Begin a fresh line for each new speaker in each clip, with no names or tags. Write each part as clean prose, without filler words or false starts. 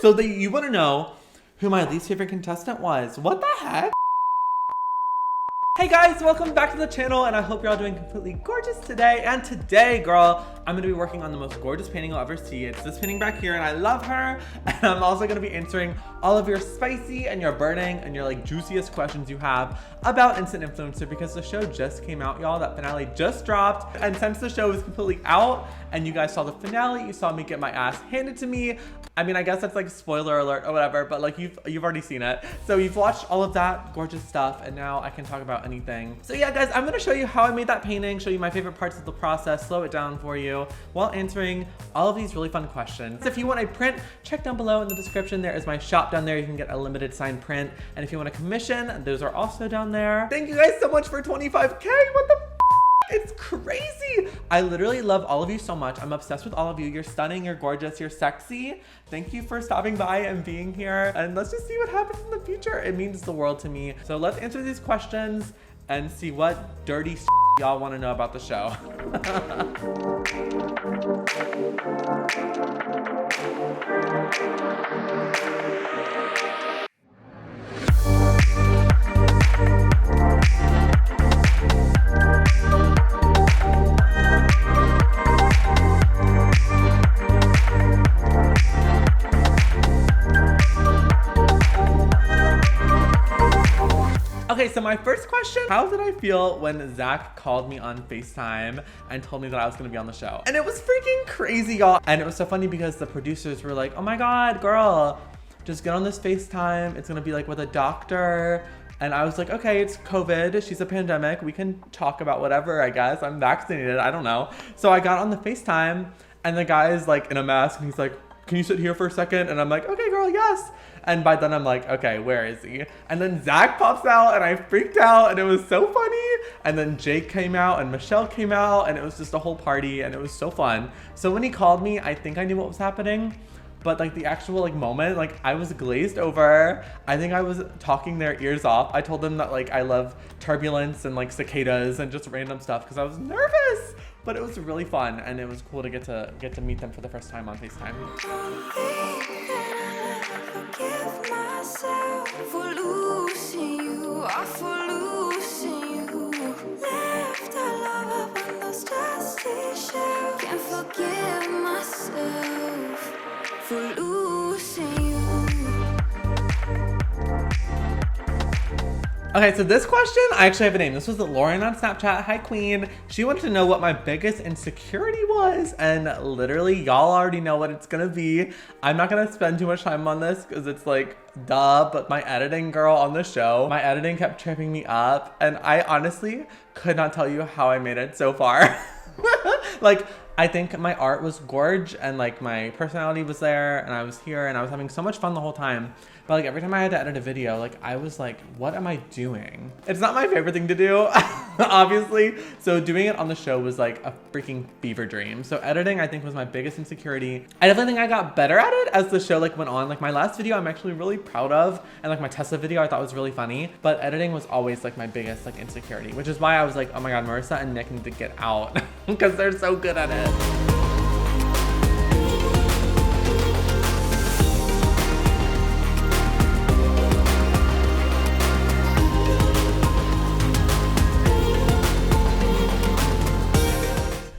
So you want to know who my least favorite contestant was. What the heck? Hey guys, welcome back to the channel, and I hope you're all doing completely gorgeous today. And today, girl, I'm gonna be working on the most gorgeous painting you'll ever see. It's this painting back here, and I love her. And I'm also gonna be answering all of your spicy and your burning and your like juiciest questions you have about Instant Influencer, because the show just came out, y'all. That finale just dropped. And since the show is completely out and you guys saw the finale, you saw me get my ass handed to me. I mean, I guess that's like spoiler alert or whatever, but like you've already seen it. So you've watched all of that gorgeous stuff, and now I can talk about anything. So yeah, guys, I'm gonna show you how I made that painting, show you my favorite parts of the process, slow it down for you while answering all of these really fun questions. If you want a print, check down below in the description. There is my shop down there. You can get a limited signed print. And if you want a commission, those are also down there. Thank you guys so much for 25K. What the It's crazy. I literally love all of you so much. I'm obsessed with all of you. You're stunning, you're gorgeous, you're sexy. Thank you for stopping by and being here. And let's just see what happens in the future. It means the world to me. So let's answer these questions and see what dirty y'all want to know about the show. Okay, so my first question, how did I feel when Zach called me on Facetime and told me that I was gonna be on the show? And it was freaking crazy, y'all. And it was so funny because the producers were like, oh my God, girl, just get on this Facetime. It's gonna be like with a doctor. And I was like, okay, it's COVID, she's a pandemic. We can talk about whatever, I guess. I'm vaccinated, I don't know. So I got on the Facetime and the guy is like in a mask and he's like, can you sit here for a second? And I'm like, okay, girl, yes. And by then I'm like, okay, where is he? And then Zach pops out and I freaked out and it was so funny. And then Jake came out and Michelle came out and it was just a whole party and it was so fun. So when he called me, I think I knew what was happening, but like the actual like moment, like I was glazed over. I think I was talking their ears off. I told them that like I love turbulence and like cicadas and just random stuff because I was nervous. But it was really fun and it was cool to get to meet them for the first time on FaceTime.
Forgive myself for losing you, or for losing you. Left our love up on those dusty shelves. Can't forgive myself for losing you.
Okay, so this question, I actually have a name. This was Lauren on Snapchat. Hi, Queen. She wanted to know what my biggest insecurity was, and literally, y'all already know what it's gonna be. I'm not gonna spend too much time on this because it's like, duh, but my editing girl on the show, my editing kept tripping me up, and I honestly could not tell you how I made it so far. Like, I think my art was gorge and like my personality was there and I was here and I was having so much fun the whole time. But like every time I had to edit a video, like I was like, what am I doing? It's not my favorite thing to do, obviously. So doing it on the show was like a freaking fever dream. So editing, I think, was my biggest insecurity. I definitely think I got better at it as the show like went on. Like my last video, I'm actually really proud of. And like my Tesla video, I thought was really funny. But editing was always like my biggest like insecurity, which is why I was like, oh my God, Marissa and Nick need to get out because they're so good at it.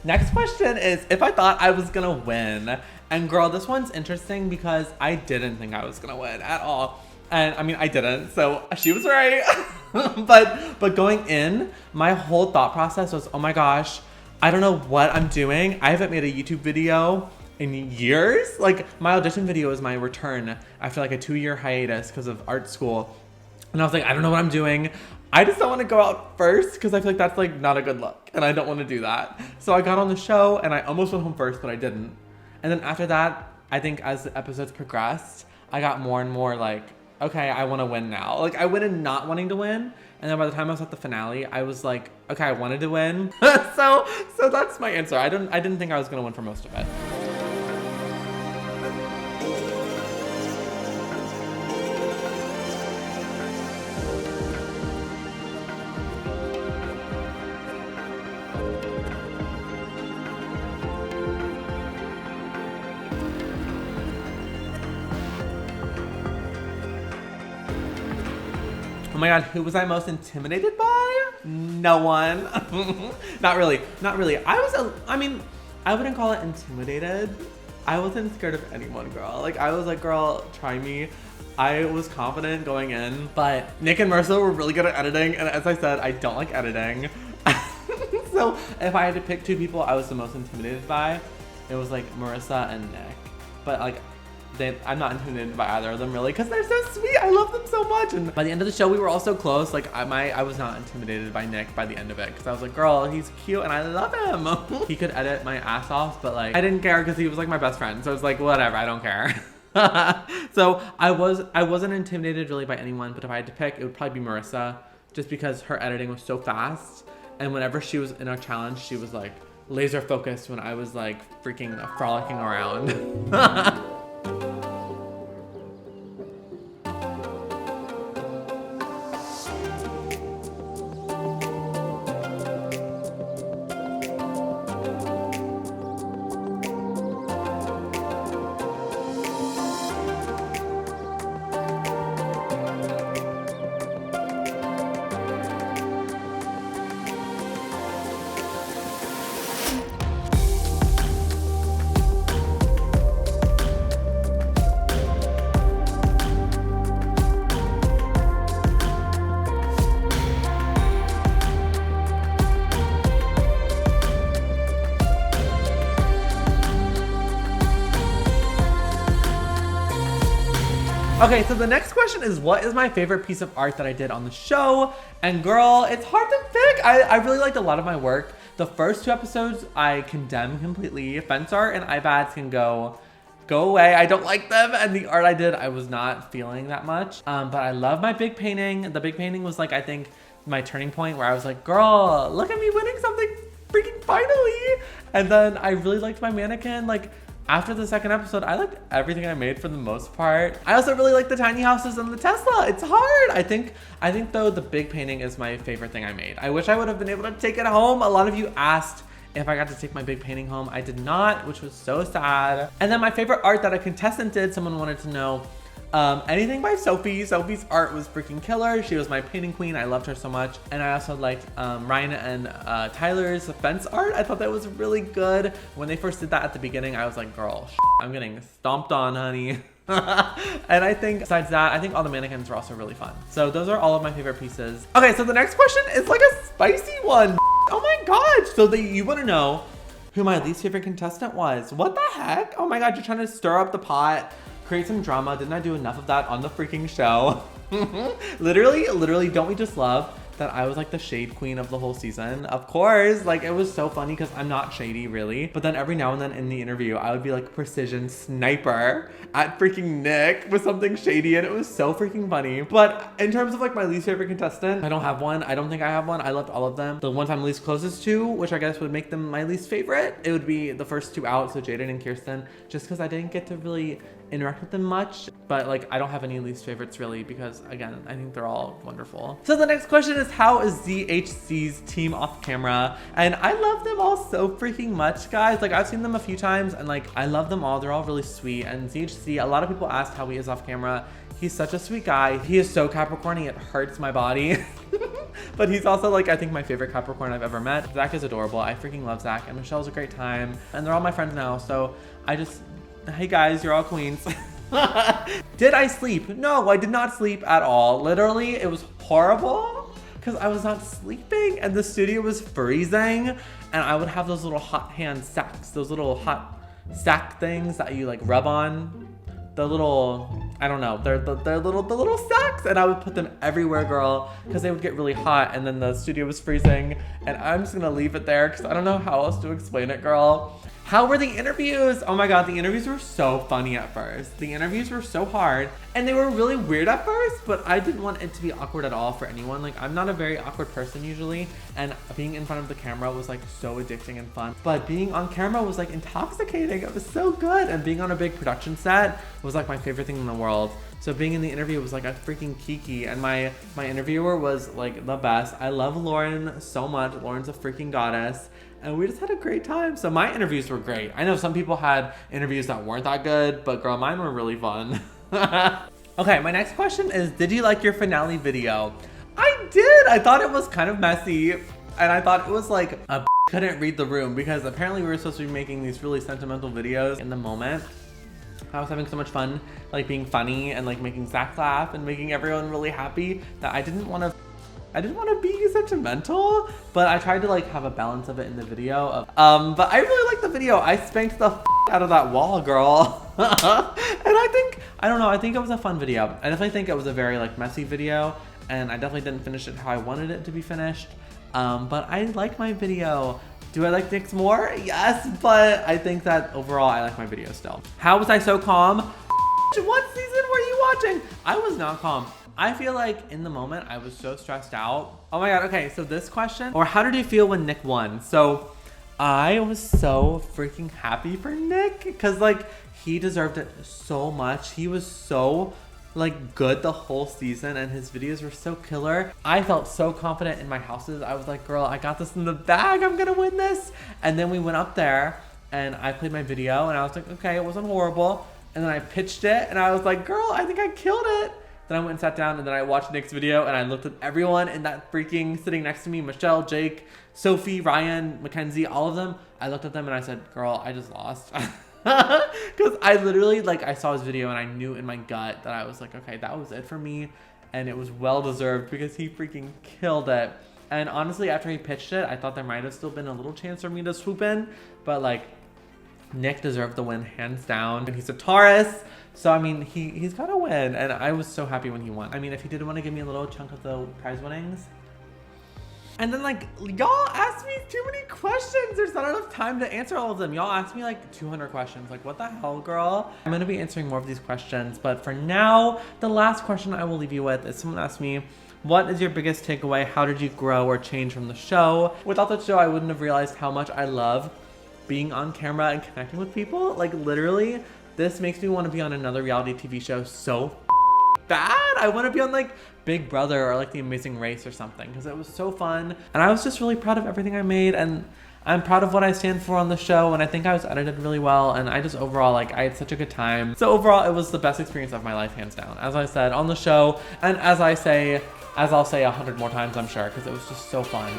Next question is if I thought I was gonna win. And girl, this one's interesting because I didn't think I was gonna win at all. And I mean, I didn't, so she was right. but going in, my whole thought process was, oh my gosh, I don't know what I'm doing. I haven't made a YouTube video in years. Like my audition video is my return after like a 2-year hiatus because of art school. And I was like, I don't know what I'm doing. I just don't want to go out first because I feel like that's like not a good look and I don't want to do that. So I got on the show and I almost went home first, but I didn't. And then after that, I think as the episodes progressed, I got more and more like, okay, I want to win now. Like I went in not wanting to win. And then by the time I was at the finale, I was like, okay, I wanted to win. so that's my answer. I didn't think I was going to win for most of it. my God, who was I most intimidated by? No one. Not really. I wouldn't call it intimidated. I wasn't scared of anyone, girl. Like, I was like, girl, try me. I was confident going in, but Nick and Marissa were really good at editing. And as I said, I don't like editing. So if I had to pick two people I was the most intimidated by, it was like Marissa and Nick. But like, I'm not intimidated by either of them really, because they're so sweet. I love them so much. And by the end of the show, we were all so close. Like I was not intimidated by Nick by the end of it, because I was like, girl, he's cute and I love him. He could edit my ass off, but like I didn't care because he was like my best friend. So it's like, whatever, I don't care. So I wasn't intimidated really by anyone, but if I had to pick, it would probably be Marissa, just because her editing was so fast. And whenever she was in a challenge, she was like laser focused when I was like freaking frolicking around. Okay, so the next question is, what is my favorite piece of art that I did on the show? And girl, it's hard to pick. I really liked a lot of my work. The first two episodes I condemn completely. Fence art and iPads can go away. I don't like them. And the art I did, I was not feeling that much. But I love my big painting. The big painting was like, I think, my turning point where I was like, girl, look at me winning something freaking finally. And then I really liked my mannequin. Like, after the second episode, I liked everything I made for the most part. I also really like the tiny houses and the Tesla. It's hard. I think though the big painting is my favorite thing I made. I wish I would have been able to take it home. A lot of you asked if I got to take my big painting home. I did not, which was so sad. And then my favorite art that a contestant did, someone wanted to know, anything by Sophie. Sophie's art was freaking killer. She was my painting queen. I loved her so much. And I also liked Ryan and Tyler's fence art. I thought that was really good. When they first did that at the beginning, I was like, girl, I'm getting stomped on, honey. And I think besides that, I think all the mannequins were also really fun. So those are all of my favorite pieces. Okay, so the next question is like a spicy one. Oh my gosh. So you want to know who my least favorite contestant was. What the heck? Oh my God, you're trying to stir up the pot, create some drama. Didn't I do enough of that on the freaking show? literally, don't we just love that I was like the shade queen of the whole season? Of course, like it was so funny because I'm not shady really, but then every now and then in the interview, I would be like precision sniper at freaking Nick with something shady, and it was so freaking funny. But in terms of like my least favorite contestant, I don't have one. I don't think I have one. I loved all of them. The ones I'm least closest to, which I guess would make them my least favorite, it would be the first two out, so Jaden and Kirsten, just because I didn't get to really interact with them much. But like I don't have any least favorites really, because again, I think they're all wonderful. So the next question is, how is ZHC's team off camera? And I love them all so freaking much, guys. Like I've seen them a few times and like I love them all. They're all really sweet. And ZHC, a lot of people asked how he is off camera. He's such a sweet guy. He is so Capricorn-y, it hurts my body. But he's also like, I think my favorite Capricorn I've ever met. Zach is adorable. I freaking love Zach, and Michelle's a great time. And they're all my friends now. So hey guys, you're all queens. Did I sleep? No, I did not sleep at all. Literally, it was horrible because I was not sleeping and the studio was freezing, and I would have those little hot hand sacks, those little hot sack things that you like rub on. The little, I don't know, they're the little sacks, and I would put them everywhere, girl, because they would get really hot, and then the studio was freezing, and I'm just gonna leave it there because I don't know how else to explain it, girl. How were the interviews? Oh my God, the interviews were so funny at first. The interviews were so hard and they were really weird at first, but I didn't want it to be awkward at all for anyone. Like I'm not a very awkward person usually, and being in front of the camera was like so addicting and fun. But being on camera was like intoxicating. It was so good. And being on a big production set was like my favorite thing in the world. So being in the interview was like a freaking kiki, and my interviewer was like the best. I love Lauren so much. Lauren's a freaking goddess. And we just had a great time. So my interviews were great. I know some people had interviews that weren't that good, but girl, mine were really fun. Okay, my next question is, did you like your finale video? I did. I thought it was kind of messy, and I thought it was like a couldn't read the room, because apparently we were supposed to be making these really sentimental videos in the moment. I was having so much fun, like being funny and like making Zach laugh and making everyone really happy, that I didn't want to be sentimental, but I tried to like have a balance of it in the video. But I really liked the video. I spanked the out of that wall, girl. And I don't know, I think it was a fun video. I definitely think it was a very like messy video, and I definitely didn't finish it how I wanted it to be finished. But I like my video. Do I like Nick's more? Yes, but I think that overall I like my video still. How was I so calm? What season were you watching? I was not calm. I feel like in the moment I was so stressed out. Oh my god, okay, so this question, or how did you feel when Nick won? So I was so freaking happy for Nick, because like he deserved it so much. He was so like good the whole season, and his videos were so killer. I felt so confident in my houses. I was like, girl, I got this in the bag. I'm gonna win this. And then we went up there and I played my video and I was like, okay, it wasn't horrible. And then I pitched it and I was like, girl, I think I killed it. Then I went and sat down, and then I watched Nick's video, and I looked at everyone in that freaking sitting next to me, Michelle, Jake, Sophie, Ryan, Mackenzie, all of them. I looked at them and I said, girl, I just lost. Because I literally, like, I saw his video and I knew in my gut that I was like, okay, that was it for me. And it was well deserved, because he freaking killed it. And honestly, after he pitched it, I thought there might have still been a little chance for me to swoop in. But like, Nick deserved the win hands down. And he's a Taurus. So, I mean, he's got to win. And I was so happy when he won. I mean, if he did want to give me a little chunk of the prize winnings. And then, like, y'all asked me too many questions. There's not enough time to answer all of them. Y'all asked me like 200 questions. Like, what the hell, girl? I'm going to be answering more of these questions. But for now, the last question I will leave you with is, someone asked me, what is your biggest takeaway? How did you grow or change from the show? Without the show, I wouldn't have realized how much I love being on camera and connecting with people. Like, literally, this makes me want to be on another reality TV show so bad. I want to be on like Big Brother or like The Amazing Race or something, because it was so fun. And I was just really proud of everything I made, and I'm proud of what I stand for on the show, and I think I was edited really well, and I just overall, like, I had such a good time. So overall, it was the best experience of my life, hands down, as I said on the show, and as I'll say 100 more times, I'm sure, because it was just so fun.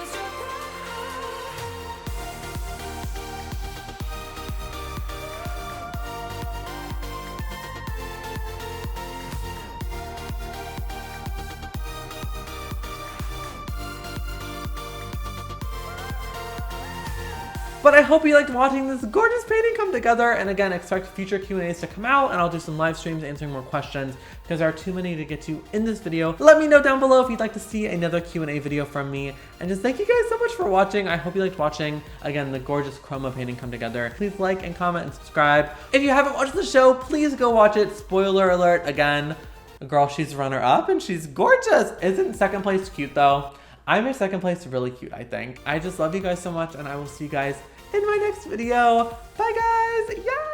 But I hope you liked watching this gorgeous painting come together. And again, expect future Q&As to come out, and I'll do some live streams answering more questions, because there are too many to get to in this video. Let me know down below if you'd like to see another Q&A video from me. And just thank you guys so much for watching. I hope you liked watching, again, the gorgeous Chroma painting come together. Please like and comment and subscribe. If you haven't watched the show, please go watch it. Spoiler alert again. Girl, she's runner-up and she's gorgeous. Isn't second place cute though? I made second place really cute, I think. I just love you guys so much, and I will see you guys in my next video. Bye guys. Yeah.